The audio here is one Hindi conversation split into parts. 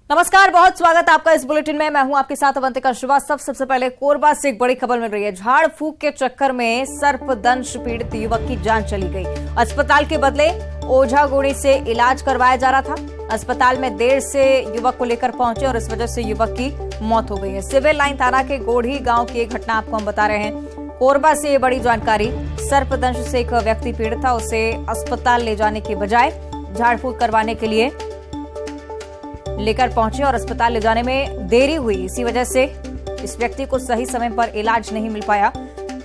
नमस्कार, बहुत स्वागत आपका इस बुलेटिन में। मैं हूं आपके साथ अवंतिका श्रीवास्तव। सबसे पहले कोरबा से एक बड़ी खबर मिल रही है। झाड़ फूक के चक्कर में सर्पदंश पीड़ित युवक की जान चली गई। अस्पताल के बदले ओझा गुड़ी से इलाज करवाया जा रहा था। अस्पताल में देर से युवक को लेकर पहुंचे और इस वजह से युवक की मौत हो गई है। सिविल लाइन थाना के गोढ़ी गांव की एक घटना आपको हम बता रहे हैं। कोरबा से ये बड़ी जानकारी। सर्पदंश से एक व्यक्ति पीड़ित था, उसे अस्पताल ले जाने की बजाय झाड़ फूक करवाने के लिए लेकर पहुंचे और अस्पताल ले जाने में देरी हुई। इसी वजह से इस व्यक्ति को सही समय पर इलाज नहीं मिल पाया,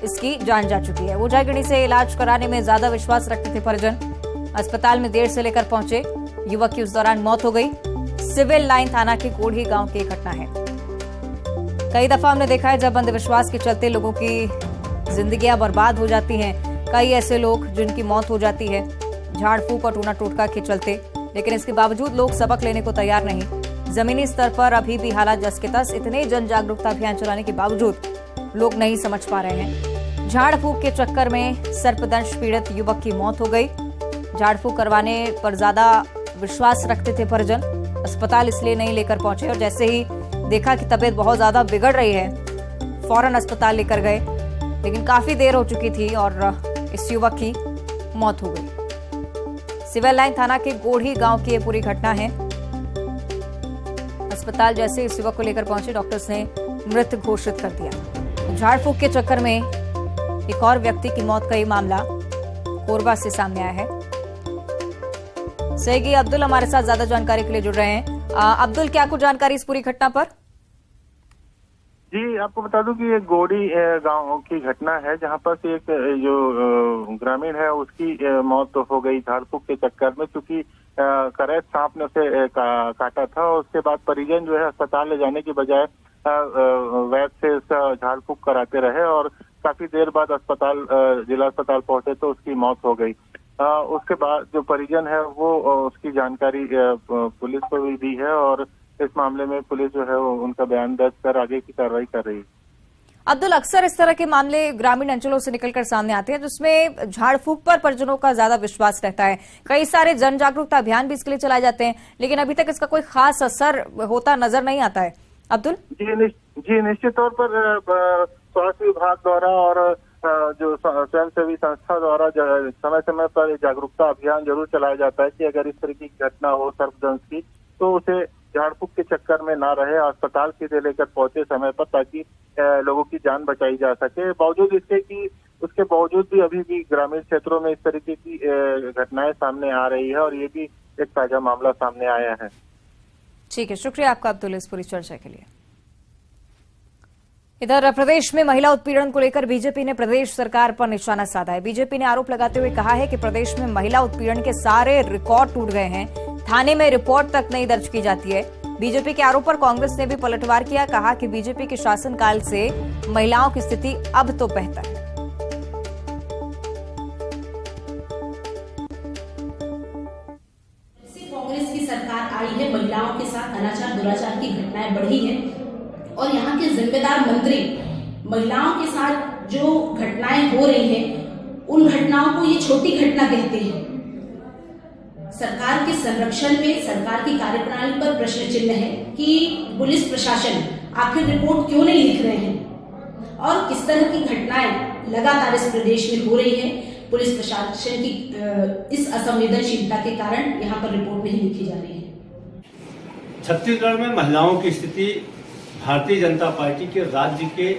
इसकी जान जा चुकी है। ओझागिरी से इलाज कराने में ज्यादा विश्वास रखते थे परिजन। अस्पताल में देर से लेकर पहुंचे, युवक की उस दौरान मौत हो गई। सिविल लाइन थाना के गोढ़ी गांव की घटना है। कई दफा हमने देखा है जब अंधविश्वास के चलते लोगों की जिंदगियां बर्बाद हो जाती हैं। कई ऐसे लोग जिनकी मौत हो जाती है झाड़ फूक और टूना टोटका के चलते, लेकिन इसके बावजूद लोग सबक लेने को तैयार नहीं। जमीनी स्तर पर अभी भी हालात जस के तस। इतने जन जागरूकता अभियान चलाने के बावजूद लोग नहीं समझ पा रहे हैं। झाड़ फूक के चक्कर में सर्पदंश पीड़ित युवक की मौत हो गई। झाड़ फूक करवाने पर ज्यादा विश्वास रखते थे परिजन। अस्पताल इसलिए नहीं लेकर पहुंचे और जैसे ही देखा कि तबीयत बहुत ज्यादा बिगड़ रही है, फौरन अस्पताल लेकर गए, लेकिन काफी देर हो चुकी थी और इस युवक की मौत हो गई। सिविल लाइन थाना के गोढ़ी गांव की ये पूरी घटना है। अस्पताल जैसे इस युवक को लेकर पहुंचे, डॉक्टर्स ने मृत घोषित कर दिया। झाड़ फूक के चक्कर में एक और व्यक्ति की मौत का ये मामला कोरबा से सामने आया है। सहयोगी अब्दुल हमारे साथ ज्यादा जानकारी के लिए जुड़ रहे हैं। अब्दुल, क्या कुछ जानकारी इस पूरी घटना पर? जी, आपको बता दूं कि ये गोढ़ी गांव की घटना है, जहां पर से एक जो ग्रामीण है उसकी मौत हो गई झाड़ फूक के चक्कर में, क्योंकि करैत सांप ने उसे काटा था। और उसके बाद परिजन जो है अस्पताल ले जाने की बजाय वैद्य से उसका झाड़ फूक कराते रहे और काफी देर बाद जिला अस्पताल पहुंचे तो उसकी मौत हो गई। उसके बाद जो परिजन है वो उसकी जानकारी पुलिस को भी दी है और इस मामले में पुलिस जो है वो उनका बयान दर्ज कर आगे की कार्रवाई कर रही है। अब्दुल, अक्सर इस तरह के मामले ग्रामीण अंचलों से निकलकर सामने आते हैं जिसमें झाड़ फूक पर परिजनों का ज्यादा विश्वास रहता है। कई सारे जन जागरूकता अभियान भी इसके लिए चलाए जाते हैं, लेकिन अभी तक इसका कोई खास असर होता नजर नहीं आता है। अब्दुल जी, निश्चित तौर पर स्वास्थ्य विभाग द्वारा और जो स्वयंसेवी संस्था द्वारा समय समय पर जागरूकता अभियान जरूर चलाया जाता है कि अगर इस तरह की घटना हो सर्पदंश की तो उसे झाड़ फूक के चक्कर में ना रहे, अस्पताल सीधे लेकर पहुंचे समय पर, ताकि लोगों की जान बचाई जा सके। बावजूद इसके कि उसके बावजूद भी अभी भी ग्रामीण क्षेत्रों में इस तरीके की घटनाएं सामने आ रही है और ये भी एक ताजा मामला सामने आया है। ठीक है, शुक्रिया आपका अब्दुल इस पूरी चर्चा के लिए। इधर प्रदेश में महिला उत्पीड़न को लेकर बीजेपी ने प्रदेश सरकार पर निशाना साधा है। बीजेपी ने आरोप लगाते हुए कहा है कि प्रदेश में महिला उत्पीड़न के सारे रिकॉर्ड टूट गए हैं, थाने में रिपोर्ट तक नहीं दर्ज की जाती है। बीजेपी के आरोप पर कांग्रेस ने भी पलटवार किया। कहा कि बीजेपी के शासनकाल से महिलाओं की स्थिति अब तो बेहतर है। कांग्रेस की सरकार आई है, महिलाओं के साथ अनाचार दुराचार की घटनाएं बढ़ी हैं और यहाँ के जिम्मेदार मंत्री महिलाओं के साथ जो घटनाएं हो रही हैं उन घटनाओं को ये छोटी घटना कहते हैं। सरकार के संरक्षण में सरकार की कार्यप्रणाली पर प्रश्न चिन्ह है कि पुलिस प्रशासन आखिर रिपोर्ट क्यों नहीं लिख रहे हैं और किस तरह की घटनाएं लगातार इस प्रदेश में हो रही है। पुलिस प्रशासन की इस असंवेदनशीलता के कारण यहाँ पर रिपोर्ट नहीं लिखी जा रही है। छत्तीसगढ़ में महिलाओं की स्थिति भारतीय जनता पार्टी के राज्य के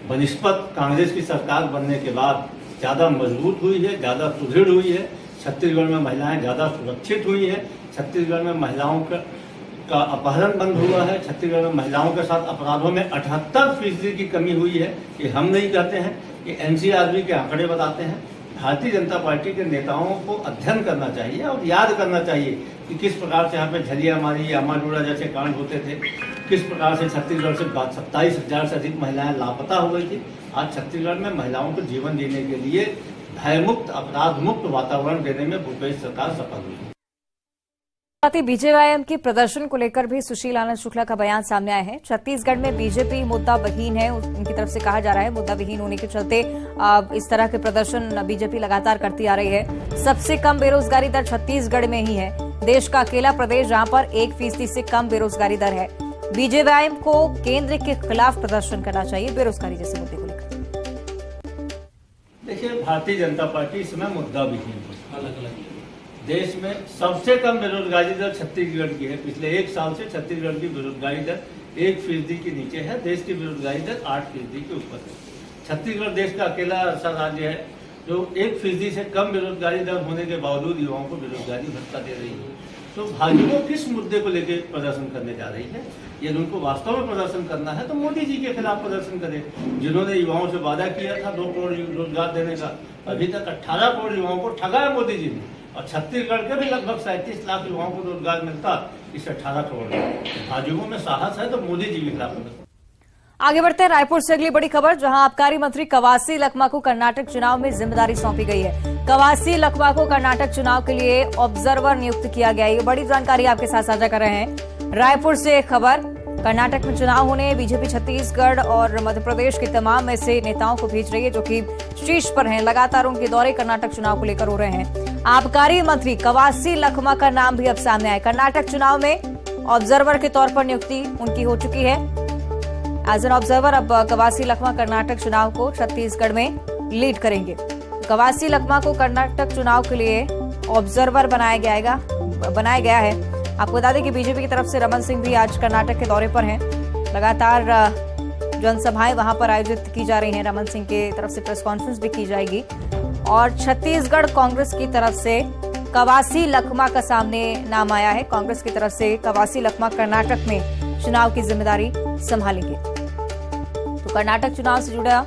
बनिस्पत कांग्रेस की सरकार बनने के बाद ज्यादा मजबूत हुई है, ज्यादा सुदृढ़ हुई है। छत्तीसगढ़ में महिलाएं ज्यादा सुरक्षित हुई है। छत्तीसगढ़ में महिलाओं का अपहरण बंद हुआ है। छत्तीसगढ़ में महिलाओं के साथ अपराधों में 78% की कमी हुई है। ये हम नहीं कहते हैं, ये एनसीआरबी के आंकड़े बताते हैं। भारतीय जनता पार्टी के नेताओं को अध्ययन करना चाहिए और याद करना चाहिए कि किस प्रकार से यहाँ पे झलियामारी, अमाडोरा जैसे कांड होते थे, किस प्रकार से छत्तीसगढ़ से 27,000 से अधिक महिलाएं लापता हो गई थी। आज छत्तीसगढ़ में महिलाओं को जीवन जीने के लिए भयमुक्त, अपराध मुक्त वातावरण देने में भूपेश सरकार सफल हुई। साथ ही बीजेपी के प्रदर्शन को लेकर भी सुशील आनंद शुक्ला का बयान सामने आया है। छत्तीसगढ़ में बीजेपी मुद्दा विहीन है, उनकी तरफ से कहा जा रहा है। मुद्दा विहीन होने के चलते इस तरह के प्रदर्शन बीजेपी लगातार करती आ रही है। सबसे कम बेरोजगारी दर छत्तीसगढ़ में ही है। देश का अकेला प्रदेश जहां पर 1% से कम बेरोजगारी दर है। बीजेपी को केंद्र के खिलाफ प्रदर्शन करना चाहिए बेरोजगारी जैसे मुद्दे को लेकर। देखिए, भारतीय जनता पार्टी इस समय मुद्दा भी है। देश में सबसे कम बेरोजगारी दर छत्तीसगढ़ की है। पिछले 1 साल से छत्तीसगढ़ की बेरोजगारी दर 1% के नीचे है। देश की बेरोजगारी दर 8% के ऊपर है। छत्तीसगढ़ देश का अकेला ऐसा राज्य है जो 1% से कम बेरोजगारी दर होने के बावजूद युवाओं को बेरोजगारी भत्ता दे रही है। तो भाजपा किस मुद्दे को लेकर प्रदर्शन करने जा रही है? यदि उनको वास्तव में प्रदर्शन करना है तो मोदी जी के खिलाफ प्रदर्शन करें, जिन्होंने युवाओं से वादा किया था 2 करोड़ रोजगार देने का। अभी तक 18 करोड़ युवाओं को ठगा है मोदी जी ने, और छत्तीसगढ़ के भी लगभग 37 लाख युवाओं को रोजगार मिलता इस 18 करोड़। भाजपा में साहस है तो मोदी जी के खिलाफ प्रदर्शन। आगे बढ़ते हैं रायपुर से अगली बड़ी खबर, जहां आबकारी मंत्री कवासी लखमा को कर्नाटक चुनाव में जिम्मेदारी सौंपी गई है। कवासी लखमा को कर्नाटक चुनाव के लिए ऑब्जर्वर नियुक्त किया गया है। ये बड़ी जानकारी आपके साथ साझा कर रहे हैं। रायपुर से एक खबर, कर्नाटक में चुनाव होने बीजेपी छत्तीसगढ़ और मध्य प्रदेश के तमाम में से नेताओं को भेज रही है जो कि शीर्ष पर हैं। लगातार उनके दौरे कर्नाटक चुनाव को लेकर हो रहे हैं। आबकारी मंत्री कवासी लखमा का नाम भी अब सामने आया। कर्नाटक चुनाव में ऑब्जर्वर के तौर पर नियुक्ति उनकी हो चुकी है। एज एन ऑब्जर्वर अब कवासी लखमा कर्नाटक चुनाव को छत्तीसगढ़ में लीड करेंगे। कवासी लखमा को कर्नाटक चुनाव के लिए ऑब्जर्वर बनाया गया है। आपको बता दें कि बीजेपी की तरफ से रमन सिंह भी आज कर्नाटक के दौरे पर हैं। लगातार जनसभाएं वहां पर आयोजित की जा रही हैं। रमन सिंह की तरफ से प्रेस कॉन्फ्रेंस भी की जाएगी। और छत्तीसगढ़ कांग्रेस की तरफ से कवासी लखमा का सामने नाम आया है। कांग्रेस की तरफ से कवासी लखमा कर्नाटक में चुनाव की जिम्मेदारी संभालेंगे। तो कर्नाटक चुनाव से जुड़ा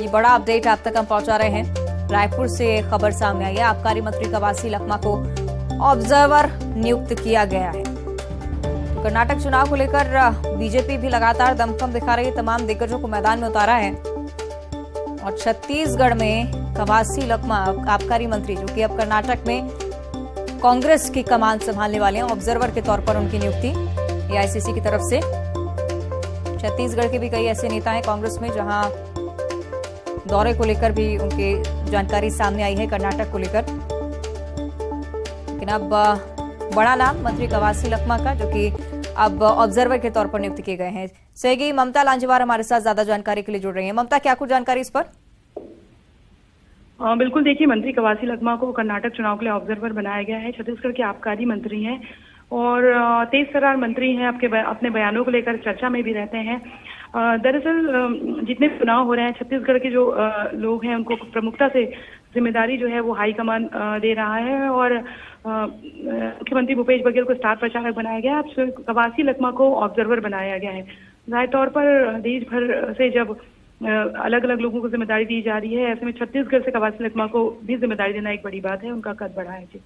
ये बड़ा अपडेट आप तक हम पहुंचा रहे हैं। रायपुर से खबर सामने आई है। आबकारी मंत्री कवासी लखमा को ऑब्जर्वर नियुक्त किया गया है। तो कर्नाटक चुनाव को लेकर बीजेपी भी लगातार दमखम दिखा रही है। तमाम दिग्गजों को मैदान में उतारा है। और छत्तीसगढ़ में कवासी लखमा आबकारी मंत्री जो कि अब कर्नाटक में कांग्रेस की कमान संभालने वाले हैं, ऑब्जर्वर के तौर पर उनकी नियुक्ति एआईसीसी की तरफ से। छत्तीसगढ़ के भी कई ऐसे नेता हैं कांग्रेस में जहां दौरे को लेकर भी उनकी जानकारी सामने आई है कर्नाटक को लेकर। लेकिन अब बड़ा नाम मंत्री कवासी लखमा का जो कि अब ऑब्जर्वर के तौर पर नियुक्त किए गए हैं। सहयोगी ममता लांजेवार हमारे साथ ज्यादा जानकारी के लिए जुड़ रही है। ममता, क्या कुछ जानकारी इस पर? बिल्कुल, देखिए, मंत्री कवासी लखमा को कर्नाटक चुनाव के लिए ऑब्जर्वर बनाया गया है। छत्तीसगढ़ के आबकारी मंत्री हैं और तेज तर्रार मंत्री हैं। अपने बयानों को लेकर चर्चा में भी रहते हैं। दरअसल जितने चुनाव हो रहे हैं छत्तीसगढ़ के जो लोग हैं उनको प्रमुखता से जिम्मेदारी जो है वो हाईकमान दे रहा है। और मुख्यमंत्री भूपेश बघेल को स्टार प्रचारक बनाया गया। अब कवासी लखमा को ऑब्जर्वर बनाया गया है। जाहिर तौर पर देश भर से जब अलग अलग लोगों को जिम्मेदारी दी जा रही है, ऐसे में छत्तीसगढ़ से कवासी लखमा को भी जिम्मेदारी देना एक बड़ी बात है। उनका कद बढ़ा है। जी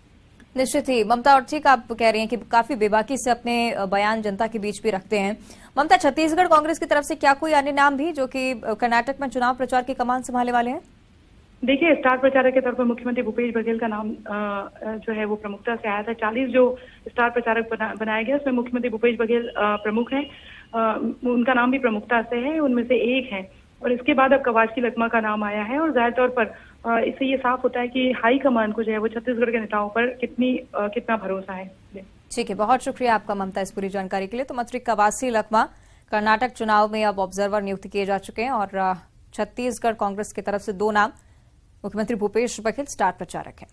निश्चित ही ममता, और ठीक आप कह रही हैं कि काफी बेबाकी से अपने बयान जनता के बीच भी रखते हैं। ममता, छत्तीसगढ़ कांग्रेस की तरफ से क्या कोई अन्य नाम भी जो कि कर्नाटक में चुनाव प्रचार की कमान संभालने वाले हैं? देखिए, स्टार प्रचारक के तौर पर मुख्यमंत्री भूपेश बघेल का नाम जो है वो प्रमुखता से आया था। 40 जो स्टार प्रचारक बनाया गया उसमें मुख्यमंत्री भूपेश बघेल प्रमुख हैं। उनका नाम भी प्रमुखता से है, उनमें से एक है। और इसके बाद अब कवासी लखमा का नाम आया है। और जाहिर तौर पर इससे ये साफ होता है कि हाई कमान को जो है वो छत्तीसगढ़ के नेताओं पर कितना भरोसा है। ठीक है, बहुत शुक्रिया आपका ममता इस पूरी जानकारी के लिए। तो मंत्री कवासी लखमा कर्नाटक चुनाव में अब ऑब्जर्वर नियुक्त किए जा चुके हैं। और छत्तीसगढ़ कांग्रेस की तरफ से 2 नाम, मुख्यमंत्री भूपेश बघेल स्टार प्रचारक हैं।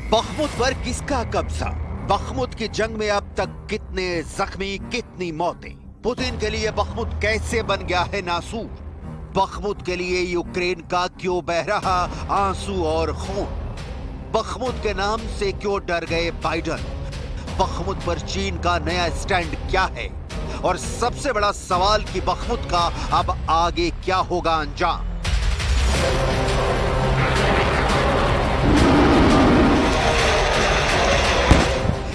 बखमुत पर किसका कब्जा? बखमुत की जंग में अब तक कितने जख्मी, कितनी मौतें? पुतिन के लिए बखमुत कैसे बन गया है नासूर? बखमुत के लिए यूक्रेन का क्यों बह रहा आंसू और खून? बखमुत के नाम से क्यों डर गए बाइडन? बखमुत पर चीन का नया स्टैंड क्या है? और सबसे बड़ा सवाल कि बखमुत का अब आगे क्या होगा अंजाम।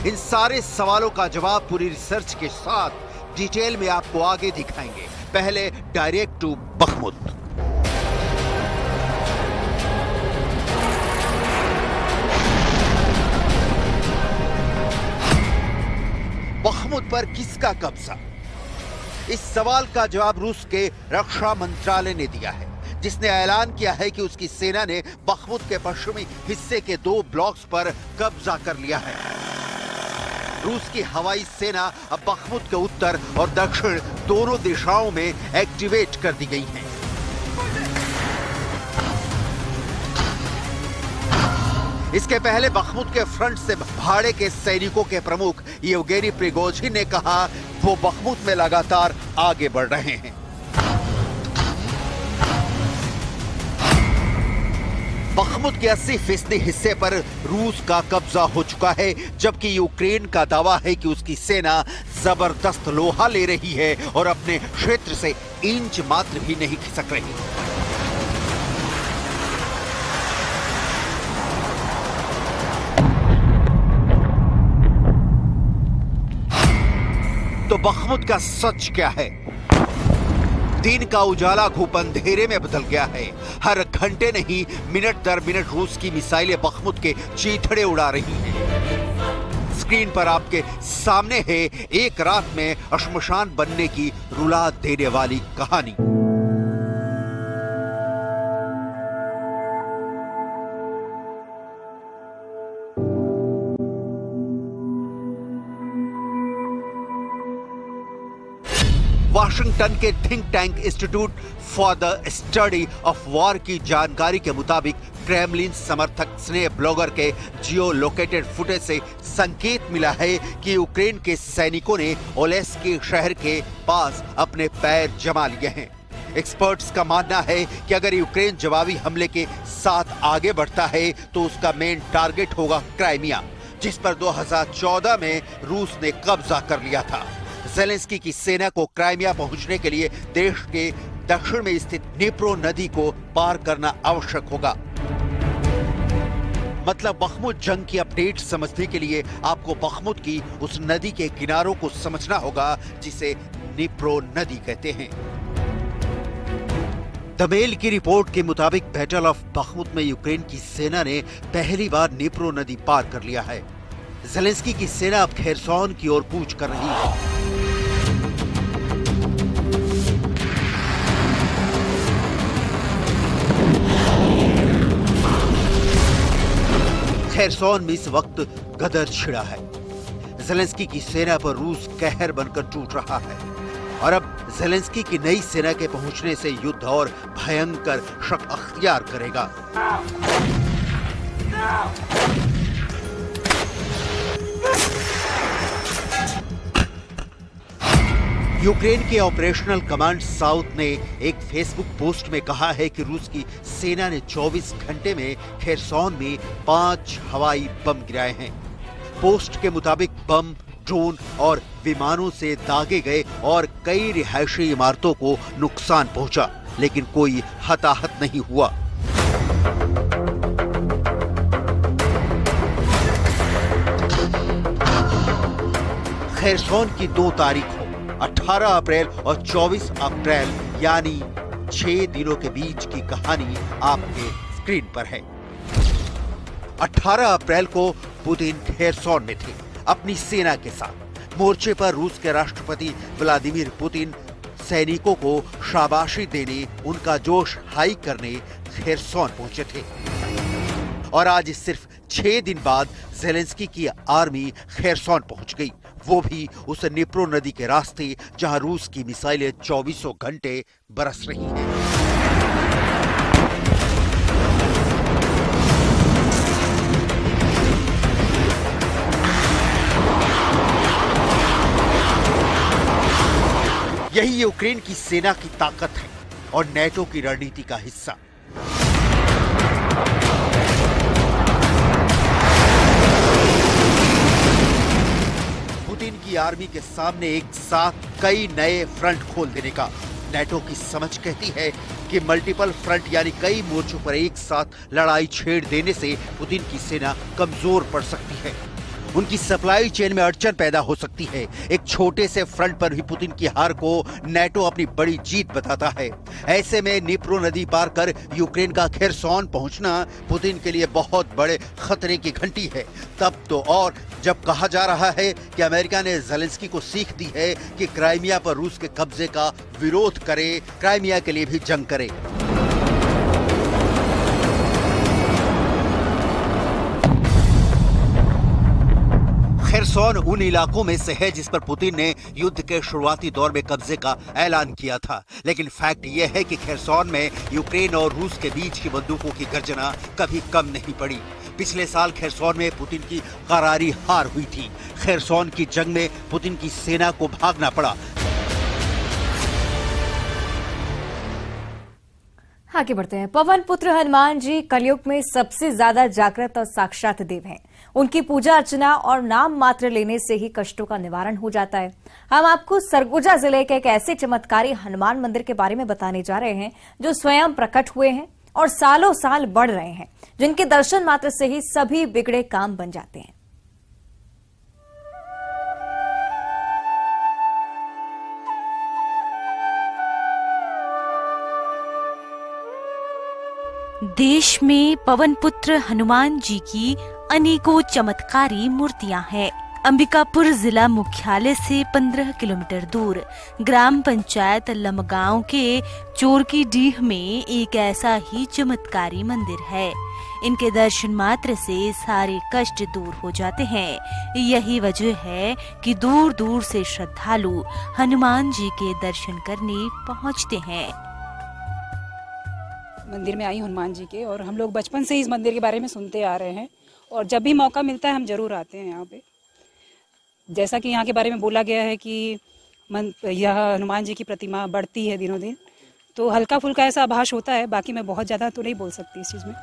इन सारे सवालों का जवाब पूरी रिसर्च के साथ डिटेल में आपको आगे दिखाएंगे। पहले डायरेक्ट टू बखमुत। बखमुत पर किसका कब्जा? इस सवाल का जवाब रूस के रक्षा मंत्रालय ने दिया है, जिसने ऐलान किया है कि उसकी सेना ने बखमुत के पश्चिमी हिस्से के 2 ब्लॉक्स पर कब्जा कर लिया है। रूस की हवाई सेना अब बखमुत के उत्तर और दक्षिण दोनों दिशाओं में एक्टिवेट कर दी गई है। इसके पहले बखमुत के फ्रंट से भाड़े के सैनिकों के प्रमुख येवगेनी प्रिगोजिन ने कहा वो बखमुत में लगातार आगे बढ़ रहे हैं। बखमुत के 80% हिस्से पर रूस का कब्जा हो चुका है, जबकि यूक्रेन का दावा है कि उसकी सेना जबरदस्त लोहा ले रही है और अपने क्षेत्र से इंच मात्र भी नहीं खिसक रही। तो बखमुत का सच क्या है? दिन का उजाला घूप अंधेरे में बदल गया है। हर घंटे नहीं, मिनट दर मिनट रूस की मिसाइलें बखमुत के चीथड़े उड़ा रही हैं। स्क्रीन पर आपके सामने है एक रात में श्मशान बनने की रुला देने वाली कहानी। वाशिंगटन के think tank institute for the study of war की जानकारी के मुताबिक क्रेमलिन समर्थक स्नेह ब्लॉगर के जियो लोकेटेड फुटेज से संकेत मिला है कि यूक्रेन के सैनिकों ने ओलेस्की शहर के पास अपने पैर जमा लिए हैं। एक्सपर्ट्स का मानना है कि अगर यूक्रेन जवाबी हमले के साथ आगे बढ़ता है तो उसका मेन टारगेट होगा क्राइमिया, जिस पर 2014 में रूस ने कब्जा कर लिया था। ज़ेलेंस्की की सेना को क्राइमिया पहुंचने के लिए देश के दक्षिण में स्थित नीप्रो नदी को पार करना आवश्यक होगा। मतलब बखमुत जंग की अपडेट समझने के लिए आपको बखमुत की उस नदी के किनारों को समझना होगा जिसे नीप्रो नदी कहते हैं। द मेल की रिपोर्ट के मुताबिक बैटल ऑफ बखमुत में यूक्रेन की सेना ने पहली बार नीप्रो नदी पार कर लिया है। ज़ेलेंस्की की सेना अब खेरसॉन की ओर कूच कर रही है। खेरसॉन में इस वक्त गदर छिड़ा है। ज़ेलेंस्की की सेना पर रूस कहर बनकर टूट रहा है और अब ज़ेलेंस्की की नई सेना के पहुंचने से युद्ध और भयंकर शक अख्तियार करेगा। यूक्रेन के ऑपरेशनल कमांड साउथ ने एक फेसबुक पोस्ट में कहा है कि रूस की सेना ने 24 घंटे में खेरसॉन में 5 हवाई बम गिराए हैं। पोस्ट के मुताबिक बम ड्रोन और विमानों से दागे गए और कई रिहायशी इमारतों को नुकसान पहुंचा, लेकिन कोई हताहत नहीं हुआ। खेरसॉन की 2 तारीख 18 अप्रैल और 24 अप्रैल यानी 6 दिनों के बीच की कहानी आपके स्क्रीन पर है। 18 अप्रैल को पुतिन खेरसॉन में थे अपनी सेना के साथ। मोर्चे पर रूस के राष्ट्रपति व्लादिमीर पुतिन सैनिकों को शाबाशी देने, उनका जोश हाई करने खेरसॉन पहुंचे थे। और आज सिर्फ 6 दिन बाद ज़ेलेंस्की की आर्मी खेरसॉन पहुंच गई, वो भी उस नीप्रो नदी के रास्ते जहां रूस की मिसाइलें 24 घंटे बरस रही हैं। यही यूक्रेन की सेना की ताकत है और नेटो की रणनीति का हिस्सा। पुतिन की की आर्मी के सामने एक साथ कई नए फ्रंट खोल देने का। नेटो की समझ कहती है कि मल्टीपल फ्रंट यानी कई मोर्चों पर एक साथ लड़ाई छेड़ देने से पुतिन की सेना कमजोर पड़ सकती है, उनकी सप्लाई चेन में अड़चन पैदा हो सकती है। एक छोटे से फ्रंट पर भी पुतिन की हार को नेटो अपनी बड़ी जीत बताता है। ऐसे में निप्रो नदी पार कर यूक्रेन का खेरसॉन पहुंचना पुतिन के लिए बहुत बड़े खतरे की घंटी है। तब तो और जब कहा जा रहा है कि अमेरिका ने ज़ेलेंस्की को सीख दी है कि क्राइमिया पर रूस के कब्जे का विरोध करे, क्राइमिया के लिए भी जंग करे। खेरसॉन उन इलाकों में से है जिस पर पुतिन ने युद्ध के शुरुआती दौर में कब्जे का ऐलान किया था। लेकिन फैक्ट यह है कि खेरसॉन में यूक्रेन और रूस के बीच की बंदूकों की गर्जना कभी कम नहीं पड़ी। पिछले साल खेरसॉन में पुतिन की करारी हार हुई थी। खेरसॉन की जंग में पुतिन की सेना को भागना पड़ा। आगे बढ़ते हैं। पवन पुत्र हनुमान जी कलयुग में सबसे ज्यादा जागृत और साक्षात देव हैं। उनकी पूजा अर्चना और नाम मात्र लेने से ही कष्टों का निवारण हो जाता है। हम आपको सरगुजा जिले के एक ऐसे चमत्कारी हनुमान मंदिर के बारे में बताने जा रहे हैं जो स्वयं प्रकट हुए हैं और सालों साल बढ़ रहे हैं, जिनके दर्शन मात्र से ही सभी बिगड़े काम बन जाते हैं। देश में पवन पुत्र हनुमान जी की अनेकों चमत्कारी मूर्तियां हैं। अंबिकापुर जिला मुख्यालय से 15 किलोमीटर दूर ग्राम पंचायत लमगांव के चोरकी डीह में एक ऐसा ही चमत्कारी मंदिर है। इनके दर्शन मात्र से सारे कष्ट दूर हो जाते हैं। यही वजह है कि दूर दूर से श्रद्धालु हनुमान जी के दर्शन करने पहुंचते हैं। मंदिर में आई हनुमान जी के, और हम लोग बचपन से इस मंदिर के बारे में सुनते आ रहे हैं और जब भी मौका मिलता है हम जरूर आते हैं यहाँ पे। जैसा कि यहाँ के बारे में बोला गया है कि यह हनुमान जी की प्रतिमा बढ़ती है दिनों दिन, तो हल्का फुल्का ऐसा आभास होता है। बाकी मैं बहुत ज्यादा तो नहीं बोल सकती इस चीज में।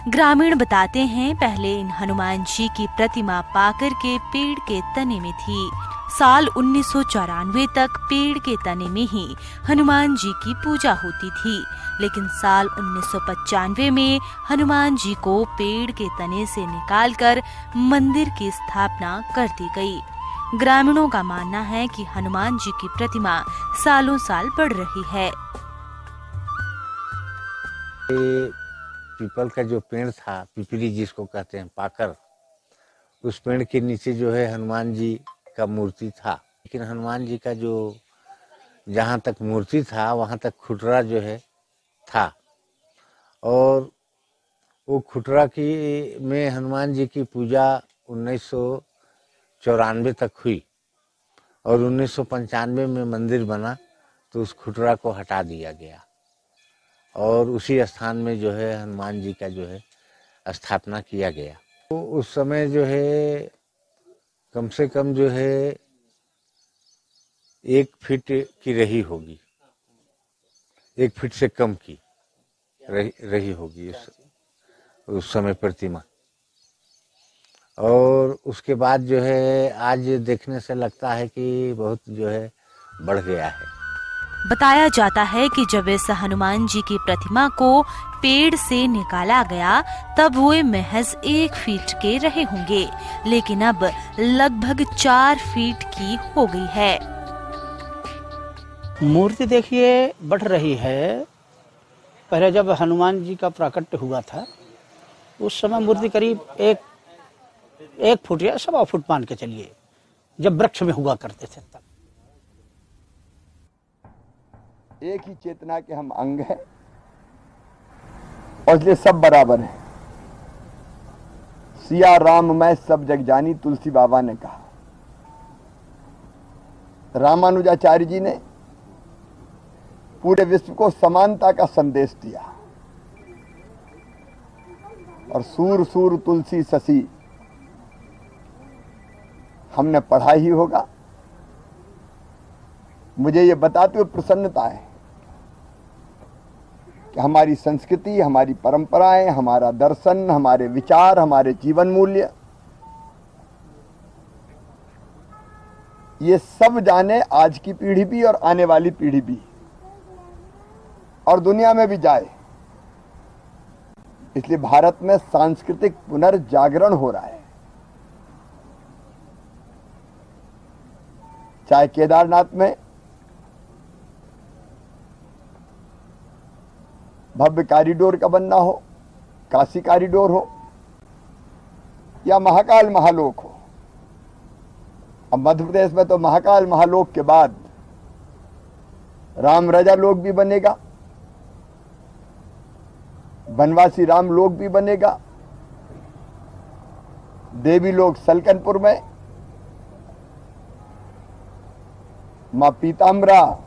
ग्रामीण बताते हैं पहले इन हनुमान जी की प्रतिमा पाकर के पेड़ के तने में थी। साल 1994 तक पेड़ के तने में ही हनुमान जी की पूजा होती थी, लेकिन साल 1995 में हनुमान जी को पेड़ के तने से निकालकर मंदिर की स्थापना कर दी गई। ग्रामीणों का मानना है कि हनुमान जी की प्रतिमा सालों साल बढ़ रही है। पीपल का जो पेड़ था, पिपली जिसको कहते हैं पाकर, उस पेड़ के नीचे जो है हनुमान जी का मूर्ति था। लेकिन हनुमान जी का जो जहाँ तक मूर्ति था वहाँ तक खुटरा जो है था, और वो खुटरा की में हनुमान जी की पूजा 1994 तक हुई और 1995 में मंदिर बना तो उस खुटरा को हटा दिया गया और उसी स्थान में जो है हनुमान जी का जो है स्थापना किया गया। तो उस समय जो है कम से कम जो है 1 फीट की रही होगी, 1 फीट से कम की रही होगी उस समय प्रतिमा। और उसके बाद जो है आज देखने से लगता है कि बहुत जो है बढ़ गया है। बताया जाता है कि जब इस हनुमान जी की प्रतिमा को पेड़ से निकाला गया तब वो महज 1 फीट के रहे होंगे, लेकिन अब लगभग 4 फीट की हो गई है। मूर्ति देखिए बढ़ रही है। पहले जब हनुमान जी का प्राकट्य हुआ था उस समय मूर्ति करीब 1 फुट या 1.25 फुट मान के चलिए, जब वृक्ष में हुआ करते थे तब। एक ही चेतना के हम अंग हैं और इसलिए सब बराबर हैं। सिया राम मैं सब जग जानी, तुलसी बाबा ने कहा। रामानुजाचार्य जी ने पूरे विश्व को समानता का संदेश दिया और सूर सूर तुलसी शशि हमने पढ़ा ही होगा। मुझे ये बताते हुए प्रसन्नता है कि हमारी संस्कृति, हमारी परंपराएं, हमारा दर्शन, हमारे विचार, हमारे जीवन मूल्य ये सब जाने, आज की पीढ़ी भी और आने वाली पीढ़ी भी, और दुनिया में भी जाए। इसलिए भारत में सांस्कृतिक पुनर्जागरण हो रहा है। चाहे केदारनाथ में भव्य कॉरिडोर का बनना हो, काशी कॉरिडोर हो, या महाकाल महालोक हो। अब मध्य प्रदेश में तो महाकाल महालोक के बाद राम राजा लोक भी बनेगा, बनवासी राम लोक भी बनेगा, देवी लोक सलकनपुर में, मां पीताम्बरा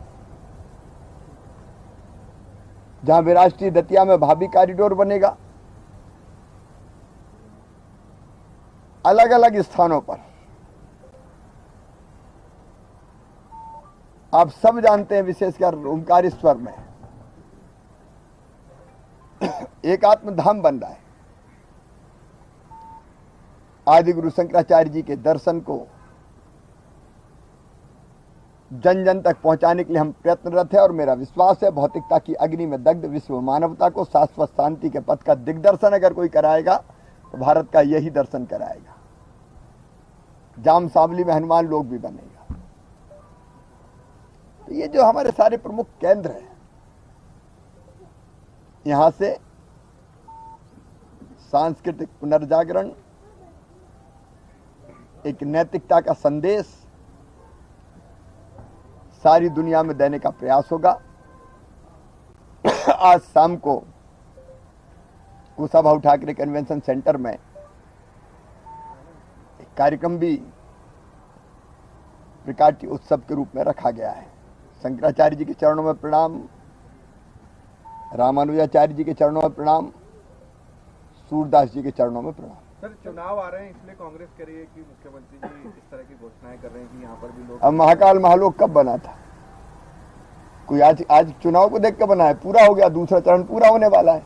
जहां विराष्ट्रीय दतिया में भाभी कॉरिडोर बनेगा। अलग अलग स्थानों पर आप सब जानते हैं, विशेषकर ओंकारेश्वर में एक आत्मधाम बन रहा है। आदि गुरु शंकराचार्य जी के दर्शन को जन जन तक पहुंचाने के लिए हम प्रयत्नरत है, और मेरा विश्वास है भौतिकता की अग्नि में दग्ध विश्व मानवता को शाश्वत शांति के पथ का दिग्दर्शन अगर कोई कराएगा तो भारत का यही दर्शन कराएगा। जाम सावली में हनुमान लोक भी बनेगा। तो ये जो हमारे सारे प्रमुख केंद्र हैं, यहां से सांस्कृतिक पुनर्जागरण, एक नैतिकता का संदेश सारी दुनिया में देने का प्रयास होगा। आज शाम को कुशाभाऊ ठाकरे कन्वेंशन सेंटर में एक कार्यक्रम भी त्रिकाटी उत्सव के रूप में रखा गया है। शंकराचार्य जी के चरणों में प्रणाम, रामानुजाचार्य जी के चरणों में प्रणाम, सूरदास जी के चरणों में प्रणाम। सर, चुनाव आ रहे हैं, इसलिए कांग्रेस कह रही है कि मुख्यमंत्री जी इस तरह की घोषणाएं कर रहे हैं कि यहाँ पर भी लोग। अब महाकाल महालोक कब बना था? कोई आज चुनाव को देख कर बना है? पूरा हो गया, दूसरा चरण पूरा होने वाला है।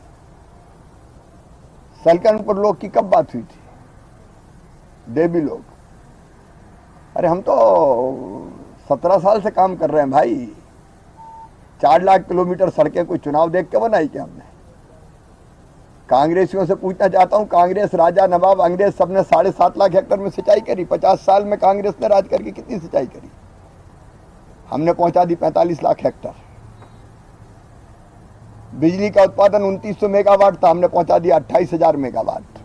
सलकनपुर लोक की कब बात हुई थी? देवी लोक। अरे हम तो 17 साल से काम कर रहे हैं भाई। 4 लाख किलोमीटर सड़कें कोई चुनाव देख के बनाई क्या हमने? कांग्रेसियों से पूछना चाहता हूं, कांग्रेस, राजा, नवाब, अंग्रेज सबने 7.5 लाख हेक्टेयर में सिंचाई करी। 50 साल में कांग्रेस ने राज करके कितनी सिंचाई करी? हमने पहुंचा दी 45 लाख हेक्टेयर। बिजली का उत्पादन 2900 मेगावाट था, हमने पहुंचा दिया 28,000 मेगावाट।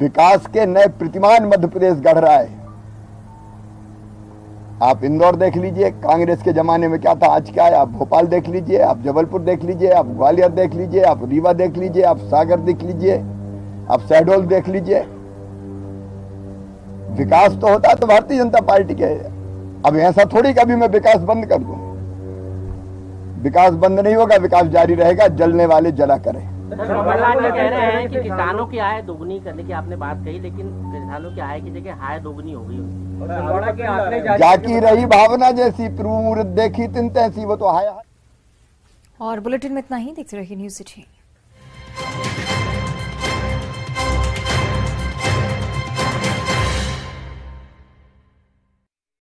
विकास के नए प्रतिमान मध्य प्रदेश गढ़ रहा है। आप इंदौर देख लीजिए, कांग्रेस के जमाने में क्या था, आज क्या है। आप भोपाल देख लीजिए, आप जबलपुर देख लीजिए, आप ग्वालियर देख लीजिए, आप रीवा देख लीजिए, आप सागर देख लीजिए, आप शहडोल देख लीजिए। विकास तो होता है तो भारतीय जनता पार्टी के। अब ऐसा थोड़ी कभी मैं विकास बंद कर दूं। विकास बंद नहीं होगा, विकास जारी रहेगा। जलने वाले जला करें। कमलनाथ कह रहे हैं कि किसानों की आय दोगुनी करने की आपने बात कही, लेकिन किसानों की आय की जगह आय दोगुनी हो गई। जाकी रही भावना जैसी, क्रूर देखी तिन तैसी, वो तो आया। और बुलेटिन में इतना ही। देखते रहिए न्यूज़ सिटी।